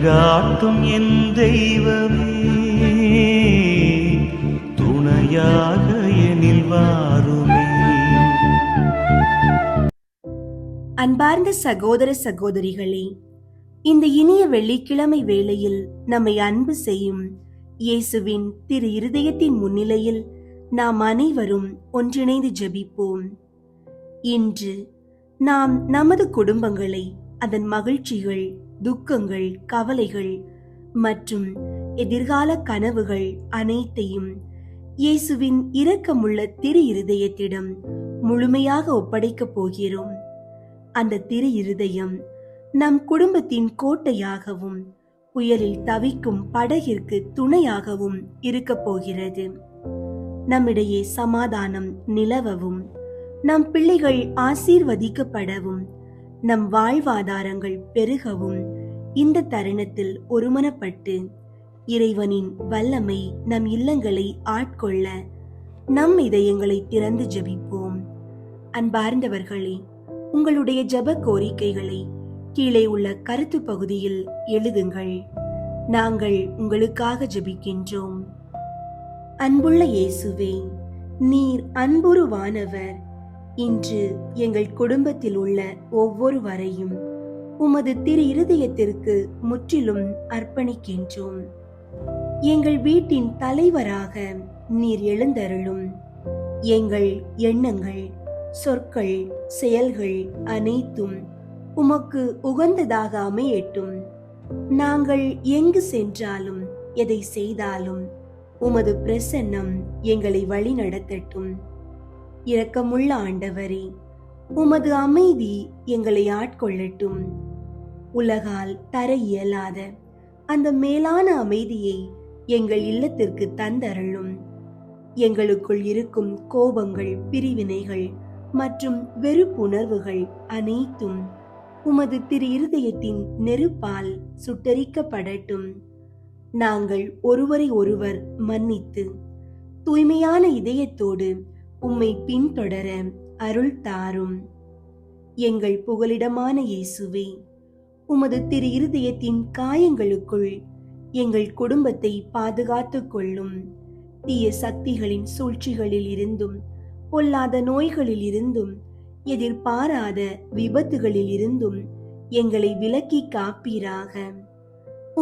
வழிகாட்டும் என் தெய்வமே, துணையாக எனில் வாருமே. அன்பார்ந்த சகோதர சகோதரிகளே, இந்த இனிய வெள்ளிக்கிழமை வேளையில் நம்மை அன்பு செய்யும் இயேசுவின் திரு இருதயத்தின் முன்னிலையில் நாம் அனைவரும் ஒன்றிணைந்து ஜெபிப்போம். இன்று நாம் நமது குடும்பங்களை, அதன் மகிழ்ச்சிகள், துக்கங்கள், கவலைகள் மற்றும் எதிர்கால கனவுகள் அனைத்தையும் இயேசுவின் இரக்கமுள்ள திரு இருதயத்திடம் முழுமையாக ஒப்படைக்கப் போகிறோம். அந்த திரு இருதயம் நம் குடும்பத்தின் கோட்டையாகவும் புயலில் தவிக்கும் படகிற்கு துணையாகவும் இருக்கப் போகிறது. நம்மிடையே சமாதானம் நிலவவும், நம் பிள்ளைகள் ஆசீர்வதிக்கப்படவும், நம் வாழ்வாதாரங்கள் பெருகவும் இந்த தருணத்தில் ஒருமனப்பட்டு இறைவனின் வல்லமை நம் இல்லங்களை ஆட்கொள்ள நம் இதயங்களை திறந்து ஜெபிப்போம். அன்பார்ந்தவர்களே, உங்களுடைய ஜெப கோரிக்கைகளை கீழே உள்ள கருத்து பகுதியில் எழுதுங்கள். நாங்கள் உங்களுக்காக ஜெபிக்கின்றோம். அன்புள்ள இயேசுவே, நீர் அன்புருவானவர். இன்று எங்கள் குடும்பத்தில் உள்ள ஒவ்வொருவரையும் உமது திரு இருதயத்திற்கு முற்றிலும் அர்ப்பணிக்கின்றோம். எங்கள் வீட்டின் தலைவராக நீர் எழுந்தருளும். எங்கள் எண்ணங்கள், சொற்கள், செயல்கள் அனைத்தும் உமக்கு உகந்ததாக அமையட்டும். நாங்கள் எங்கு சென்றாலும் எதை செய்தாலும் உமது பிரசன்னம் எங்களை வழி நடத்தட்டும். இரக்கமுள்ள ஆண்டவரே, உமது அமைதி எங்களை ஆட்கொள்ளட்டும். உலகால் தர இயலாத அந்த மேலான அமைதியை எங்கள் இல்லத்திற்கு தந்தருளும். எங்களுக்குள் இருக்கும் கோபங்கள், பிரிவினைகள் மற்றும் வெறுப்புணர்வுகள் அனைத்தும் உமது திரு இருதயத்தின் நெருப்பால் சுட்டரிக்கப்படட்டும். நாங்கள் ஒருவரை ஒருவர் மன்னித்து தூய்மையான இதயத்தோடு உம்மை பின்தொடர அருள் தாரும். எங்கள் புகலிடமான இயேசுவே, உமது திரு இருதயத்தின் காயங்களுக்குள் எங்கள் குடும்பத்தை பாதுகாத்துக் கொள்ளும். தீய சக்திகளின் சூழ்ச்சிகளில் இருந்தும், பொல்லாத நோய்களில் இருந்தும், எதிர்பாராத விபத்துகளில் இருந்தும் எங்களை விலக்கி காப்பீராக.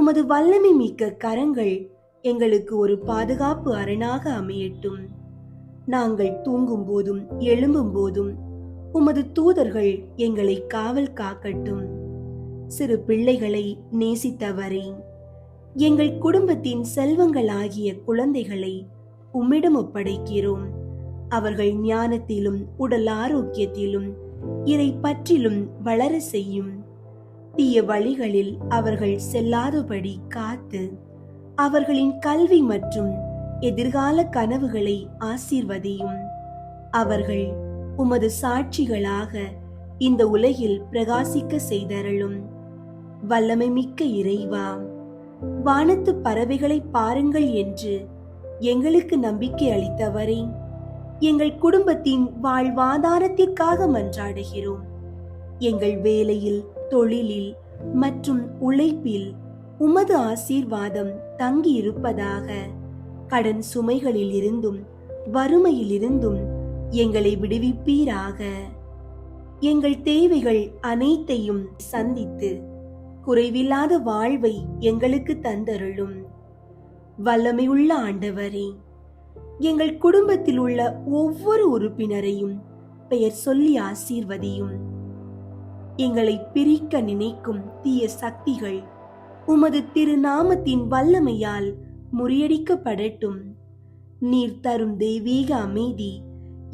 உமது வல்லமை மிக்க கரங்கள் எங்களுக்கு ஒரு பாதுகாப்பு அரணாக அமையட்டும். நாங்கள் தூங்கும் போதும் எழும்பும் போதும் உமது தூதர்கள் எங்களை காவல் காக்கட்டும். சிறு பிள்ளைகளை நேசித்தவரே, எங்கள் குடும்பத்தின் செல்வங்களாகிய குழந்தைகளை உம்மிடம் ஒப்படைக்கிறோம். அவர்கள் ஞானத்திலும் உடல் ஆரோக்கியத்திலும் இறை பற்றிலும் வளர செய்யும். தீய வழிகளில் அவர்கள் செல்லாதபடி காத்து அவர்களின் கல்வி மற்றும் எதிர்கால கனவுகளை ஆசீர்வதியும். அவர்கள் உமது சாட்சிகளாக இந்த உலகில் பிரகாசிக்க செய்தருளும். வல்லமை மிக்க இறைவா, வானத்து பறவைகளை பாருங்கள் என்று எங்களுக்கு நம்பிக்கை அளித்தவரே, எங்கள் குடும்பத்தின் வாழ்வாதாரத்திற்காக மன்றாடுகிறோம். எங்கள் வேலையில், தொழிலில் மற்றும் உழைப்பில் உமது ஆசீர்வாதம் தங்கி இருப்பதாக. கடன் சுமைகளில் இருந்தும் வறுமையில் இருந்தும் எங்களை விடுவிப்பீராக. எங்கள் தேவைகள் அனைத்தையும் சந்தித்து குறைவில்லாத வாழ்வை எங்களுக்கு தந்தருளும். வல்லமையுள்ள ஆண்டவரே, எங்கள் குடும்பத்தில் உள்ள ஒவ்வொரு உறுப்பினரையும் பெயர் சொல்லி ஆசீர்வதியும். எங்களை பிரிக்க நினைக்கும் தீய சக்திகள் உமது திருநாமத்தின் வல்லமையால் முறியடிக்கப்படட்டும். நீர் தரும் தெய்வீக அமைதி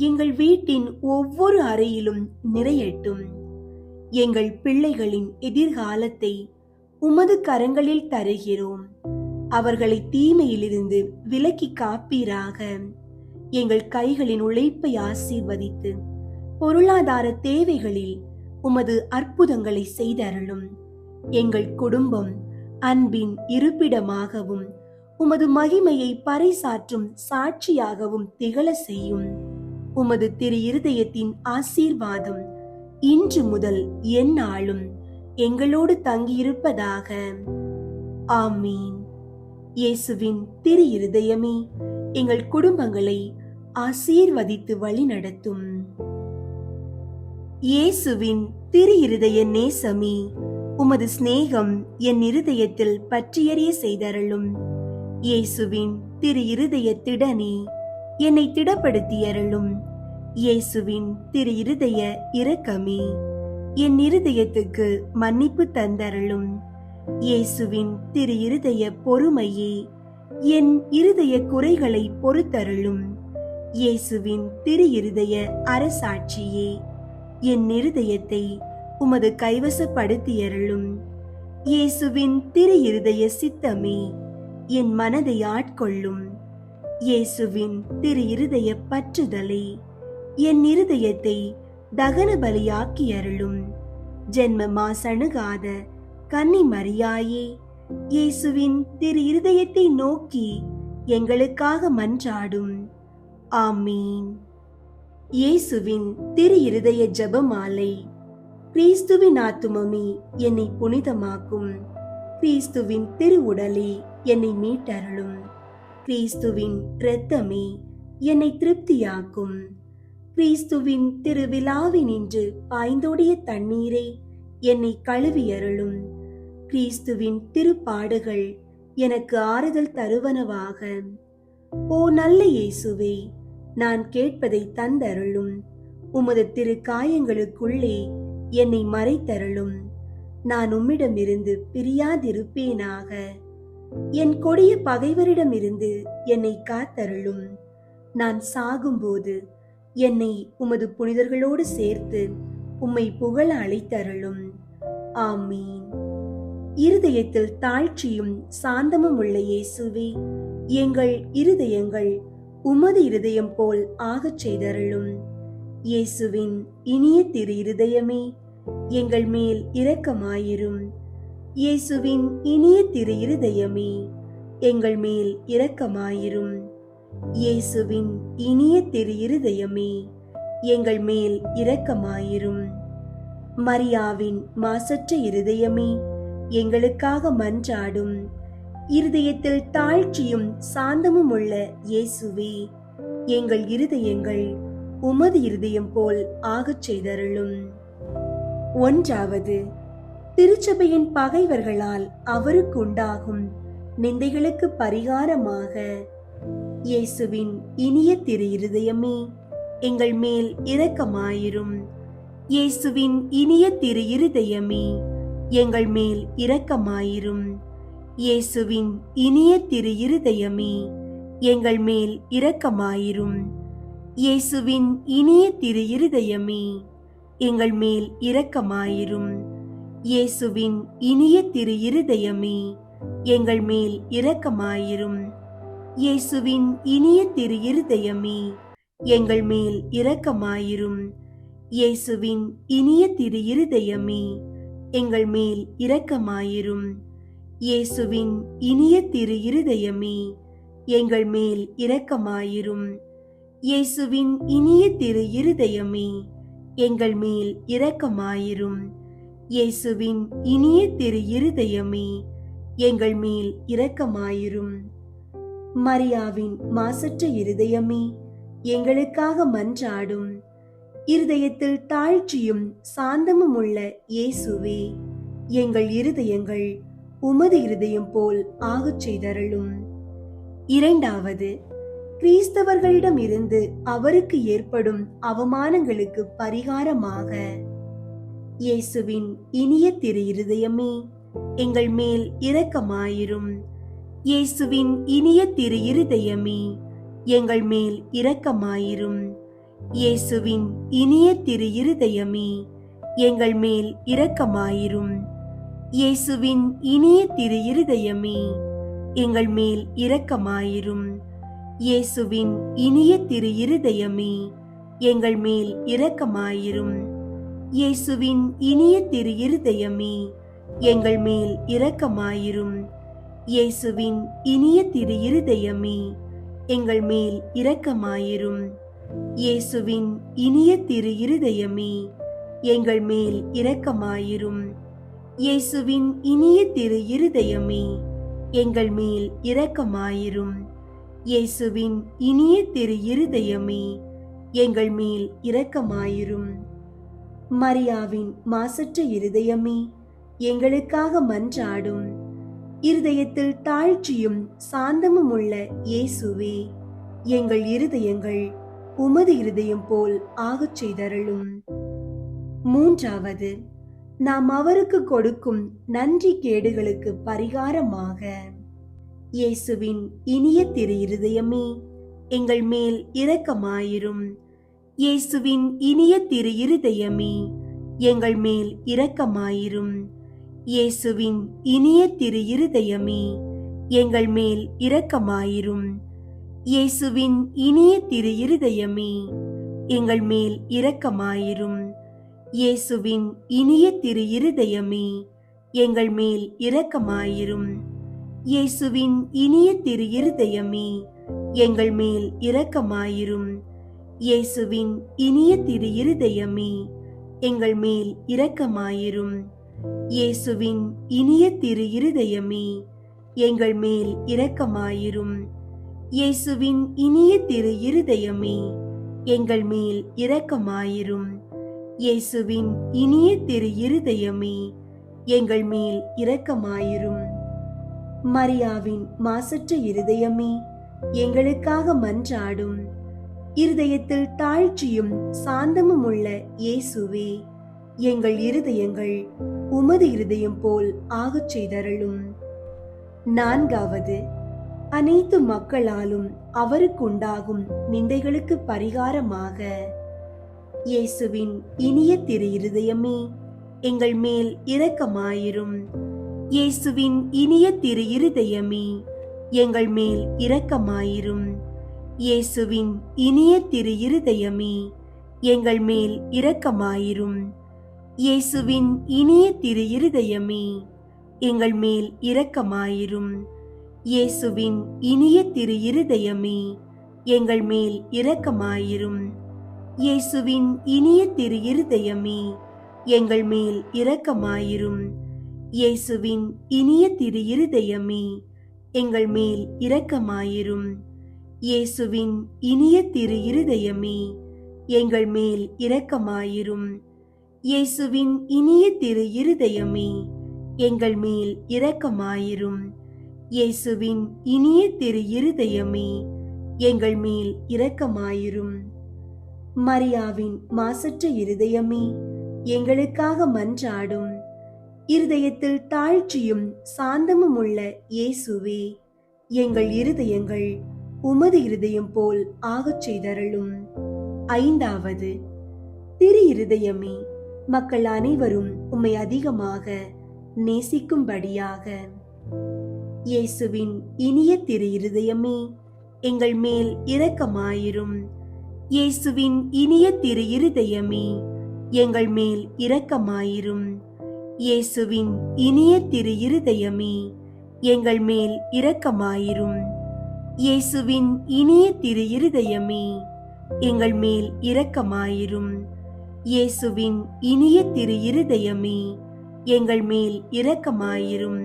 எங்கள் வீட்டின் ஒவ்வொரு அறையிலும் நிறையட்டும். எங்கள் பிள்ளைகளின் எதிர்காலத்தை உமது கரங்களில் தருகிறோம். அவர்களை தீமையிலிருந்து விலக்கி காப்பீராக. எங்கள் கைகளின் உழைப்பை ஆசீர்வதித்து பொருளாதார தேவைகளில் உமது அற்புதங்களை செய்தருளும். எங்கள் குடும்பம் அன்பின் இருப்பிடமாகவும் உமது மகிமையை பறைசாற்றும் சாட்சியாகவும் திகழ செய்யும். உமது திரு இருதயத்தின் ஆசீர்வாதம் இன்று முதல் எந்நாளும் எங்களோடு தங்கியிருப்பதாக. ஆமீன். இயேசுவின் திரு இருதயமே, எங்கள் குடும்பங்களை ஆசீர்வதித்து வழிநடத்தும். இயேசுவின் திரு இருதய நேசமே, உமது சிநேகம் என் இருதயத்தில் பற்றியறிய செய்தருளும். இயேசுவின் திரு இருதய திடனே, என்னை திடப்படுத்தியருளும். இயேசுவின் திரு இருதய இரக்கமே, என் இருதயத்துக்கு மன்னிப்பு தந்தருளும். இயேசுவின் திரு இருதய பொறுமையே, என் இருதய குறைகளை பொறுத்தருளும். இயேசுவின் திரு இருதய அரசாட்சியே, என் இருதயத்தை உமது கைவசப்படுத்தியருளும். இயேசுவின் திரு இருதய சித்தமே, என் மனதை ஆட்கொள்ளும். இயேசுவின் திரு இருதய பற்றுதலே, என் இருதயத்தை தகன பலியாக்கியருளும். ஜென்ம மாசணுகாத கன்னி மரியாயே, இயேசுவின் திரு இருதயத்தை நோக்கி எங்களுக்காக மன்றாடும். ஆமீன். இயேசுவின் திரு இருதய ஜெபமாலை. கிறிஸ்துவின் ஆத்துமமே, என்னை புனிதமாக்கும். கிறிஸ்துவின் திரு உடலே, என்னை மீட்டருளும். கிறிஸ்துவின் இரத்தமே, என்னை திருப்தியாக்கும். கிறிஸ்துவின் திருவிழாவினின்று பாய்ந்தோடிய தண்ணீரே, என்னை கழுவியருளும். கிறிஸ்துவின் திருப்பாடுகள் எனக்கு ஆறுதல் தருவனவாக. ஓ நல்ல இயேசுவே, நான் கேட்பதை தந்தருளும். உமது திரு காயங்களுக்குள்ளே என்னை மறைத்தருளும். நான் உம்மிடமிருந்து பிரியாதிருப்பேனாக. என் கொடிய பகைவரிடமிருந்து என்னை காத்தருளும். நான் சாகும்போது என்னை உமது புனிதர்களோடு சேர்த்து உம்மை புகழ அழைத்தருளும். ஆமீன். இருதயத்தில் தாழ்ச்சியும் சாந்தமும் உள்ள இயேசுவே, எங்கள் இருதயங்கள் உமது இருதயம் போல் ஆகச் செய்தருளும். இயேசுவின் இனிய திரு இருதயமே, எங்கள் மேல் இரக்கமாயிரும். இயேசுவின் இனிய திரு இருதயமே, எங்கள் மேல் இரக்கமாயிரும். இயேசுவின் இனிய திரு இருதயமே, எங்கள் மேல் இரக்கமாயிரும். மரியாவின் மாசற்ற இருதயமே, எங்களுக்காக மன்றாடும். இருதயத்தில் தாழ்ச்சியும் சாந்தமும் உள்ள இயேசுவே, எங்கள் இருதயங்கள் உமது இருதயம் போல் ஆகச் செய்தருளும். ஒன்றாவது, திருச்சபையின் பகைவர்களால் அவருக்கு உண்டாகும் நிந்தைகளுக்கு பரிகாரமாக. இயேசுவின் இனிய திரு இருதயமே, எங்கள் மேல் இரக்கமாயிரும். இயேசுவின் இனிய திரு இருதயமே, எங்கள் மேல் இரக்கமாயிரும். இயேசுவின் இனிய திரு இருதயமே, எங்கள் மேல் இரக்கமாயிரும். இயேசுவின் இனிய திரு இருதயமே, எங்கள் மேல் இரக்கமாயிரும். இயேசுவின் இனிய திரு இருதயமே, எங்கள் மேல் இரக்கமாயிரும். இயேசுவின் இனிய திரு இருதயமே, எங்கள் மேல் இரக்கமாயிரும். இயேசுவின் இனிய திரு இருதயமே, எங்கள் மேல் இரக்கமாயிரும். இயேசுவின் இனிய திரு இருதயமே, எங்கள் மேல் இரக்கமாயிரும். இயேசுவின் இனிய திரு இருதயமே, எங்கள் மேல் இரக்கமாயிரும். இயேசுவின் இனிய திரு இருதயமே, எங்கள் மேல் இரக்கமாயிரும். மரியாவின் மாசற்ற இருதயமே, எங்களுக்காக மன்றாடும். இருதயத்தில் தாழ்ச்சியும் சாந்தமும் உள்ள இயேசுவே, எங்கள் இருதயங்கள் உமது இருதயம் போல் ஆகச் செய்தருளும். இரண்டாவது, கிறிஸ்தவர்களிடம் இருந்து அவருக்கு ஏற்படும் அவமானங்களுக்கு பரிகாரமாக. இயேசுவின் இனிய திரு இருதயமே, எங்கள் மேல் இரக்கமாயிரும். இயேசுவின் இனிய திரு இருதயமே, எங்கள் மேல் இரக்கமாயிரும். இயேசுவின் இனிய திரு இருதயமே, எங்கள் மேல் இரக்கமாயிரும். இயேசுவின் இனிய திரு இருதயமே, எங்கள் மேல் இரக்கமாயிரும். இயேசுவின் இனிய திரு இருதயமே, எங்கள் மேல் இரக்கமாயிரும். இயேசுவின் இனிய திரு இருதயமே, எங்கள் மேல் இரக்கமாயிரும். இயேசுவின் இனிய திரு இருதயமே, எங்கள் மேல் இரக்கமாயிரும். இயேசுவின் இனிய திரு இருதயமே, எங்கள் மேல் இரக்கமாயிரும். இயேசுவின் இனிய திரு இருதயமே, எங்கள் மேல் இரக்கமாயிரும். இயேசுவின் இனிய திரு இருதயமே, எங்கள் மேல் இரக்கமாயிரும். மரியாவின் மாசற்ற இருதயமே, எங்களுக்காக மன்றாடும். இருதயத்தில் தாழ்ச்சியும் சாந்தமும் உள்ள இயேசுவே, எங்கள் இருதயங்கள் உமது இருதயம் போல் ஆகச் செய்தருளும். மூன்றாவது, நாம் அவருக்கு கொடுக்கும் நன்றி கேடுகளுக்கு பரிகாரமாக, இயேசுவின் இனிய திரு இருதயமே, எங்கள் மேல் இரக்கமாயிரும். இயேசுவின் இனிய திரு இருதயமே, எங்கள் மேல் இரக்கமாயிரும். இயேசுவின் இனிய திரு இருதயமே, எங்கள் மேல் இரக்கமாயிரும். இயேசுவின் இனிய திரு இருதயமே, எங்கள் மேல் இரக்கமாயிரும். இயேசுவின் இனிய திரு இருதயமே, எங்கள் மேல் இரக்கமாயிரும். இயேசுவின் இனிய திரு இருதயமே, எங்கள் மேல் இரக்கமாயிரும். இயேசுவின் இனிய திரு இருதயமே, எங்கள் மேல் இரக்கமாயிரும். இயேசுவின் இனிய திரு இருதயமே, எங்கள் மேல் இரக்கமாயிரும். இயேசுவின் இனிய திரு இருதயமே, எங்கள் மேல் இரக்கமாயிரும். இயேசுவின் இனிய திரு இருதயமே, எங்கள் மேல் இரக்கமாயிரும். மரியாவின் மாசற்ற இருதயமே, எங்களுக்காக மன்றாடும். இருதயத்தில் தாழ்ச்சியும் சாந்தமும் உள்ள இயேசுவே, எங்கள் இருதயங்கள் உமது இருதயம் போல் ஆகச் செய்தருளும். நான்காவது, அனைத்து மக்களாலும் அவருக்குண்டாகும் நிந்தைகளுக்கு பரிகாரமாக, இயேசுவின் இனிய திரு இருதயமே, எங்கள் மேல் இரக்கமாயிரும். இயேசுவின் இனிய திரு இருதயமே, எங்கள் மேல் இரக்கமாயிரும். இயேசுவின் இனிய திரு இருதயமே, எங்கள் மேல் இரக்கமாயிரும். இயேசுவின் இனிய திரு இருதயமே, எங்கள் மேல் இரக்கமாயிரும். இயேசுவின் இனிய திரு இருதயமே, எங்கள் மேல் இரக்கமாயிரும். இயேசுவின் இனிய திரு இருதயமே, எங்கள் மேல் இரக்கமாயிரும். இயேசுவின் இனிய திரு இருதயமே, எங்கள் மேல் இரக்கமாயிரும். இயேசுவின் இனிய திரு இருதயமே, எங்கள் மேல் இரக்கமாயிரும். இயேசுவின் இனிய திரு இருதயமே, எங்கள் மேல் இரக்கமாயிரும். இயேசுவின் இனிய திரு இருதயமே, எங்கள் மேல் இரக்கமாயிரும். மரியாவின் மாசற்ற இருதயமே, எங்களுக்காக மன்றாடும். இருதயத்தில் தாழ்ச்சியும் சாந்தமும் உள்ள இயேசுவே, எங்கள் இருதயங்கள் உமது இருதயம் போல் ஆகச் செய்தருளும். ஐந்தாவது, திரு இருதயமே, மக்கள் அனைவரும் உம்மை அதிகமாக நேசிக்கும்படியாக, இயேசுவின் இனிய திரு இருதயமே, எங்கள் மேல் இரக்கமாயிரும். இயேசுவின் இனிய திரு இருதயமே, எங்கள் மேல் இரக்கமாயிரும். இயேசுவின் இனிய திரு இருதயமே, எங்கள் மேல் இரக்கமாயிரும். இயேசுவின் இனிய திரு இருதயமே, எங்கள் மேல் இரக்கமாயிரும். இயேசுவின் இனிய திரு இருதயமே, எங்கள் மேல் இரக்கமாயிரும்.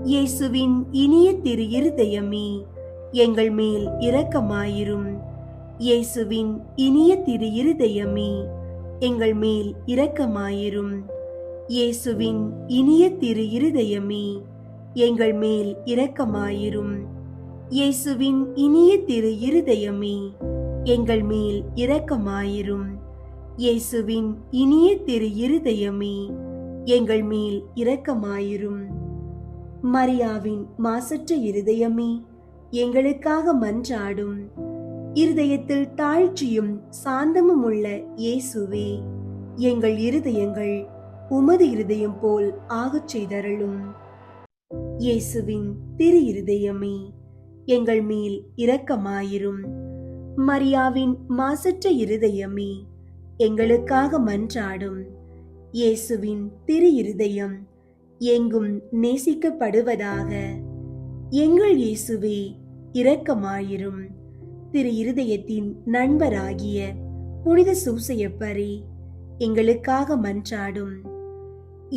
இயேசுவின் இனிய திரு இருதயமே, எங்கள் மேல் இரக்கமாயிரும். இயேசுவின் இனிய திரு இருதயமே, எங்கள் மேல் இரக்கமாயிரும். இயேசுவின் இனிய திரு இருதயமே, எங்கள் மேல் இரக்கமாயிரும். இயேசுவின் இனிய திரு இருதயமே, எங்கள் மேல் இரக்கமாயிரும். இயேசுவின் இனிய திரு இருதயமே, எங்கள் மேல் இரக்கமாயிரும். மரியாவின் மாசற்ற இருதயமே, எங்களுக்காக மன்றாடும். இருதயத்தில் தாழ்ச்சியும் சாந்தமும் உள்ள இயேசுவே, எங்கள் இருதயங்கள் உமது இருதயம் போல் ஆகச் செய்தருளும். இயேசுவின் திரு இருதயமே, எங்கள் மேல் இரக்கமாயிரும். மரியாவின் மாசற்ற இருதயமே, எங்களுக்காக மன்றாடும். இயேசுவின் திரு இருதயம் எங்கும் நேசிக்கப்படுவதாக. எங்கள் இயேசுவே, இரக்கமாயிரும். திரு இருதயத்தின் நண்பராகிய புனித சூசையப்பரே, எங்களுக்காக மன்றாடும்.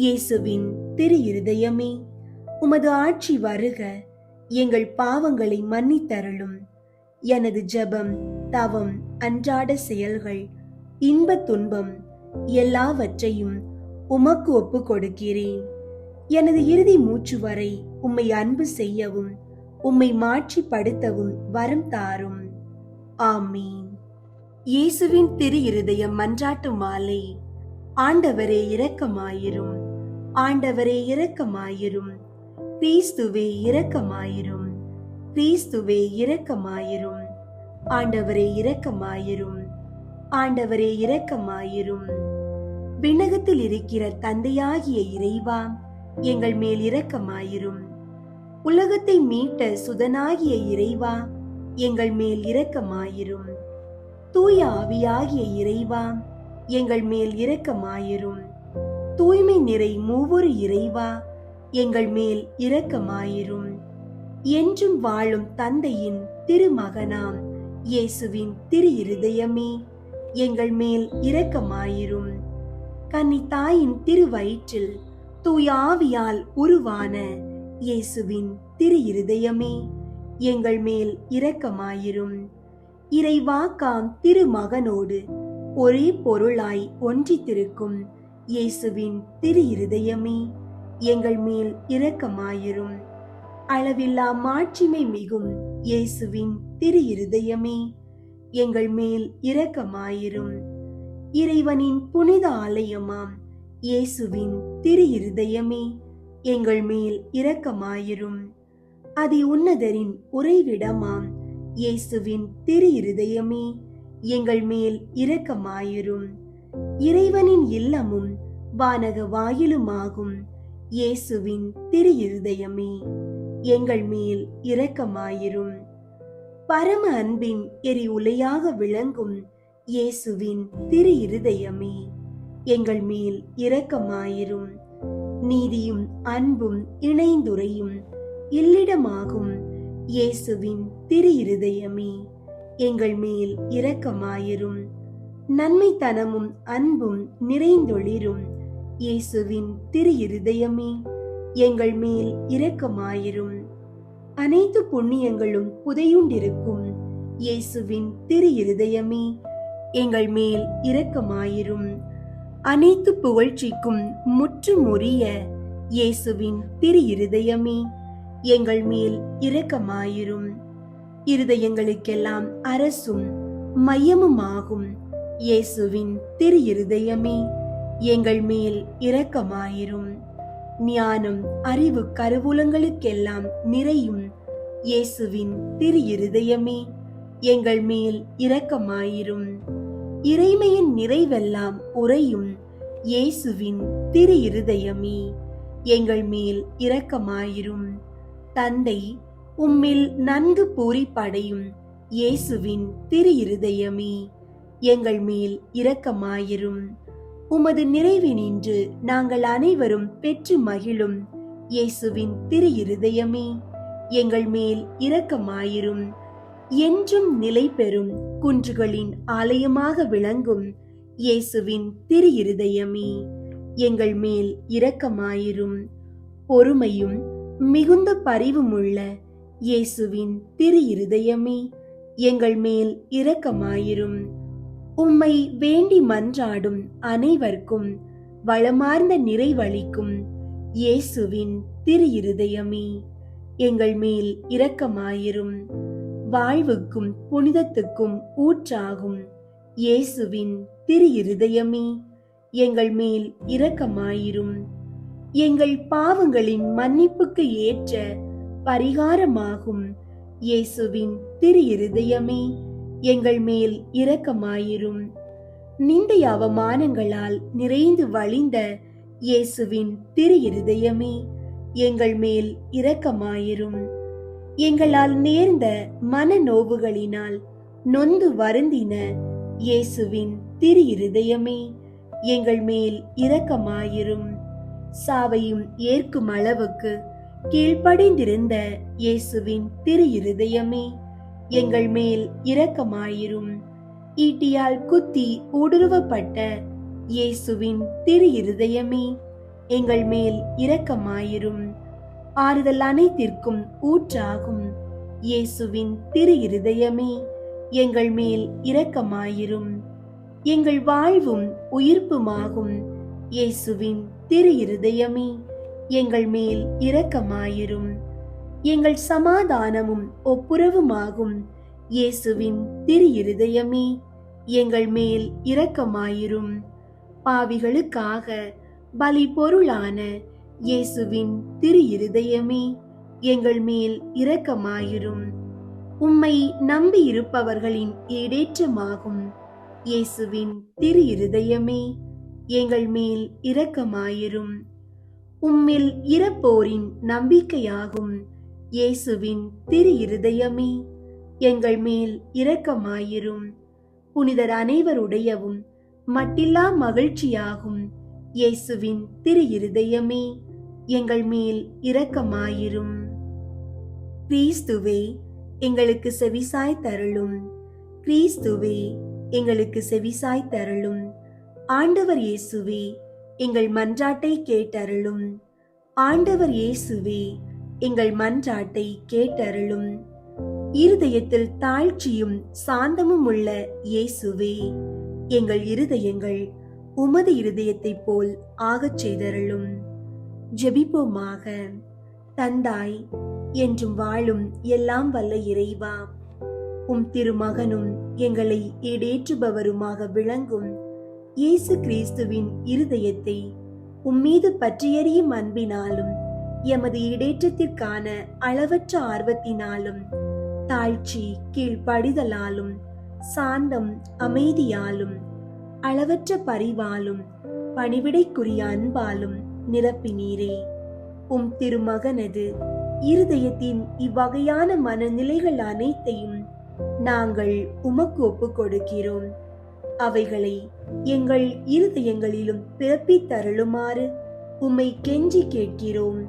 இயேசுவின் திரு இருதயமே, உமது ஆட்சி வருக. எங்கள் பாவங்களை மன்னித்தருளும். எனது ஜெபம், தவம், அன்றாட செயல்கள், இன்பத் துன்பம் எல்லாவற்றையும் உமக்கு ஒப்புக் கொடுக்கிறேன். எனது இறுதி மூச்சு வரை உம்மை அன்பு செய்யவும் உம்மை மாட்சிப்படுத்தவும் வரம் தாரும். ஆமீன். இயேசுவின் திரு இருதயம் மன்றாட்டு மாலை. ஆண்டவரே இரக்கமாயிரும். ஆண்டவரே இரக்கமாயிரும். கிறிஸ்துவே இரக்கமாயிரும். கிறிஸ்துவே இரக்கமாயிரும். ஆண்டவரே இரக்கமாயிரும். ஆண்டவரே இரக்கமாயிரும். விண்ணகத்தில் இருக்கிற தந்தையாகிய இறைவா, எங்கள் மேல் இரக்கமாயிரும். உலகத்தை மீட்ட சுதனாகிய இறைவா, எங்கள் மேல் இரக்கமாயிரும். தூய ஆவியாகிய இறைவா, எங்கள் மேல் இரக்கமாயிரும். தூய்மை நிறை மூவொரு இறைவா, எங்கள் மேல் இரக்கமாயிரும். என்றும் வாழும் தந்தையின் திருமகனாம் இயேசுவின் திரு இருதயமே, எங்கள் மேல் இரக்கமாயிரும். கன்னி தாயின் திருவயிற்றில் தூய ஆவியால் உருவான இயேசுவின் திரு இருதயமே, எங்கள் மேல் இரக்கமாயிரும். இறைவாக்காம் திருமகனோடு ஒரே பொருளாய் ஒன்றித்திருக்கும் இயேசுவின் திரு இருதயமே, எங்கள் மேல் இரக்கமாயிரும். அளவில்லா மாட்சிமை மிகும் இயேசுவின் திரு இருதயமே, எங்கள் மேல் இரக்கமாயிரும். இறைவனின் புனித ஆலயமாம் இயேசுவின் திரு இருதயமே, எங்கள் மேல் இரக்கமாயிரும். அதி உன்னதரின் உறைவிடமாம் இயேசுவின் திரு இருதயமே, எங்கள் மேல் இரக்கமாயிரும். இறைவனின் இல்லமும் வானக வாயிலுமாகும் இயேசுவின் திரு இருதயமே, எங்கள் மேல் இரக்கமாயிரும். பரம அன்பின் எரி உலையாக விளங்கும் இயேசுவின் திரு இருதயமே, எங்கள் மேல் இரக்கமாயிரும். நீதியும் அன்பும் இணைந்துரையும் இல்லிடமாகும் இயேசுவின் திரு இருதயமே, எங்கள் மேல் இரக்கமாயிரும். நன்மைத்தனமும் அன்பும் நிறைந்தொளிரும் இயேசுவின் திரு இருதயமே, எங்கள் மேல் இரக்கமாயிரும். அனைத்து புண்ணியங்களும் புதையுண்டிருக்கும் இயேசுவின் திரு இருதயமே, எங்கள் மேல் இரக்கமாயிரும். அனைத்து புகழ்ச்சிக்கும் முற்றுமுறிய இயேசுவின் திரு இருதயமே, எங்கள் மேல் இரக்கமாயிரும். இருதயங்களுக்கெல்லாம் அரசும் மையமுமாகும் இயேசுவின் திரு இருதயமே, எங்கள் மேல் இரக்கமாயிரும். ஞானம் அறிவு கருவூலங்களுக்கெல்லாம் நிறையும் இயேசுவின் திரு இருதயமே, எங்கள் மேல் இரக்கமாயிரும். இறைமையின் நிறைவெல்லாம் உறையும் இயேசுவின் திரு இருதயமே, எங்கள் மேல் இரக்கமாயிரும். தந்தை உம்மில் நன்கு பூரிப்படையும் இயேசுவின் திரு இருதயமே, எங்கள் மேல் இரக்கமாயிரும். உமது நிறைவினின்று நாங்கள் அனைவரும் பெற்று மகிழும் இயேசுவின் திரு இருதயமே, எங்கள் மேல் இரக்கமாயிரும். என்றும் நிலை பெறும் குன்றுகளின் ஆலயமாக விளங்கும் இயேசுவின் திரு இருதயமே, எங்கள் மேல் இரக்கமாயிரும். பொறுமையும் மிகுந்த பரிவுமுள்ள இயேசுவின் திரு இருதயமே, எங்கள் மேல் இரக்கமாயிரும். உம்மை வேண்டி மன்றாடும் அனைவருக்கும் வளமார்ந்த நிறைவளிக்கும் இயேசுவின் திரு இருதயமே, எங்கள் மேல் இரக்கமாயிரும். வாழ்வுக்கும் புனிதத்துக்கும் ஊற்றாகும் இயேசுவின் திரு இருதயமே, எங்கள் மேல் இரக்கமாயிரும். எங்கள் பாவங்களின் மன்னிப்புக்கு ஏற்ற பரிகாரமாகும் இயேசுவின் திரு இருதயமே, எங்கள் மேல் இரக்கமாயிரும். நிந்தை அவமானங்களால் நிறைந்து வழிந்த இயேசுவின் திரு இருதயமே, எங்கள் மேல் இரக்கமாயிரும். எங்களால் நேர்ந்த மனநோவுகளினால் நொந்து வருந்தின இயேசுவின் திரு இருதயமே, எங்கள் மேல் இரக்கமாயிரும். சாவையும் ஏற்கும் அளவுக்கு கீழ்ப்படிந்திருந்த இயேசுவின் திரு இருதயமே, எங்கள் மேல் இரக்கமாயிரும். ஈட்டியால் குத்தி ஊடுருவப்பட்ட இயேசுவின் திரு இருதயமே, எங்கள் மேல் இரக்கமாயிரும். ஆறுதல் அனைத்திற்கும் ஊற்றாகும் இயேசுவின் திரு இருதயமே, எங்கள் மேல் இரக்கமாயிரும். எங்கள் வாழ்வும் உயிர்ப்புமாகும் இயேசுவின் திரு இருதயமே, எங்கள் மேல் இரக்கமாயிரும். எங்கள் சமாதானமும் ஒப்புரவுமாகும் இயேசுவின் திரு இருதயமே, எங்கள் மேல் இரக்கமாயிரும். பாவிகளுக்காக பலி பொருளான இயேசுவின் திரு இருதயமே, எங்கள் மேல் இரக்கமாயிரும். உம்மை நம்பியிருப்பவர்களின் ஈடேற்றமாகும் இயேசுவின் திரு இருதயமே, எங்கள் மேல் இரக்கமாயிரும். உம்மில் இறப்போரின் நம்பிக்கையாகும் இயேசுவின் திரு இருதயமே, எங்கள் மேல் இரக்கமாயிரும். புனிதர் அனைவருடையவும் மட்டில்லா மகிழ்ச்சியாகும் இயேசுவின் திரு இருதயமே, எங்கள் மேல் இரக்கமாயிரும். கிறிஸ்துவே, எங்களுக்கு செவிசாய் தருளும். கிறிஸ்துவே, எங்களுக்கு செவிசாய் தருளும். ஆண்டவர் இயேசுவே, எங்கள் மன்றாட்டை கேட்டருளும். ஆண்டவர் இயேசுவே, எங்கள் மன்றாட்டை கேட்டருளும். இருதயத்தில் தாழ்ச்சியும் சாந்தமும் உள்ள இயேசுவே, எங்கள் இருதயங்கள் உமது இருதயத்தைப் போல் ஆகச் செய்தருளும். ஜெபிப்போமாக. தந்தாய், என்றும் வாழும் எல்லாம் வல்ல இறைவா, உம் திருமகனும் எங்களை ஈடேற்றுபவருமாக விளங்கும் இயேசு கிறிஸ்துவின் இருதயத்தை உம்மீது பற்றியறியும் அன்பினாலும் எமது ஈடேற்றத்திற்கான அளவற்ற ஆர்வத்தினாலும் தாழ்ச்சி கீழ்ப்படிதலாலும் சாந்தம் அமைதியாலும் அளவற்ற பரிவாலும் பணிவிடைக்குரிய அன்பாலும் நிரப்பினீரே. உம் திருமகனது இருதயத்தின் இவ்வகையான மனநிலைகள் அனைத்தையும் நாங்கள் உமக்கு ஒப்புக் கொடுக்கிறோம். அவைகளை எங்கள் இருதயங்களிலும் பிறப்பித்தருளுமாறு உம்மை கெஞ்சி கேட்கிறோம்.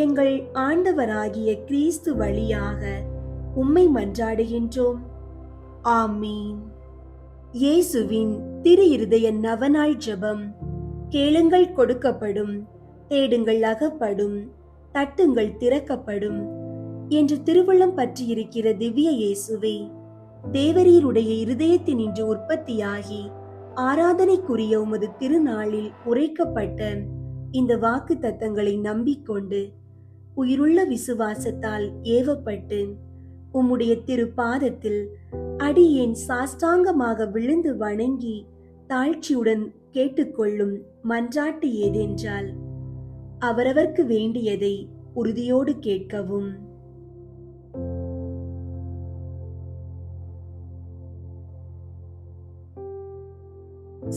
எங்கள் ஆண்டவராகிய கிறிஸ்து வழியாக உம்மை மன்றாடுகின்றோம். ஆமீன். இயேசுவின் திரு இருதய நவநாள் ஜெபம். கேளுங்கள் கொடுக்கப்படும், தேடுங்கள் அகப்படும், தட்டுங்கள் திறக்கப்படும் என்று திருவுள்ளம் பற்றியிருக்கிற திவ்ய இயேசுவே, தேவரீருடைய இருதயத்தினின்று உற்பத்தியாகி ஆராதனைக்குரிய உமது திருநாளில் உரைக்கப்பட்ட இந்த வாக்கு தத்தங்களை நம்பிக்கொண்டு உயிருள்ள விசுவாசத்தால் ஏவப்பட்டு உம்முடைய திருப்பாதத்தில் அடியேன் சாஷ்டாங்கமாக விழுந்து வணங்கி தாழ்ச்சியுடன் கேட்டுக்கொள்ளும் மன்றாட்டு ஏதென்றால், அவரவர்க்கு வேண்டியதை உறுதியோடு கேட்கவும்.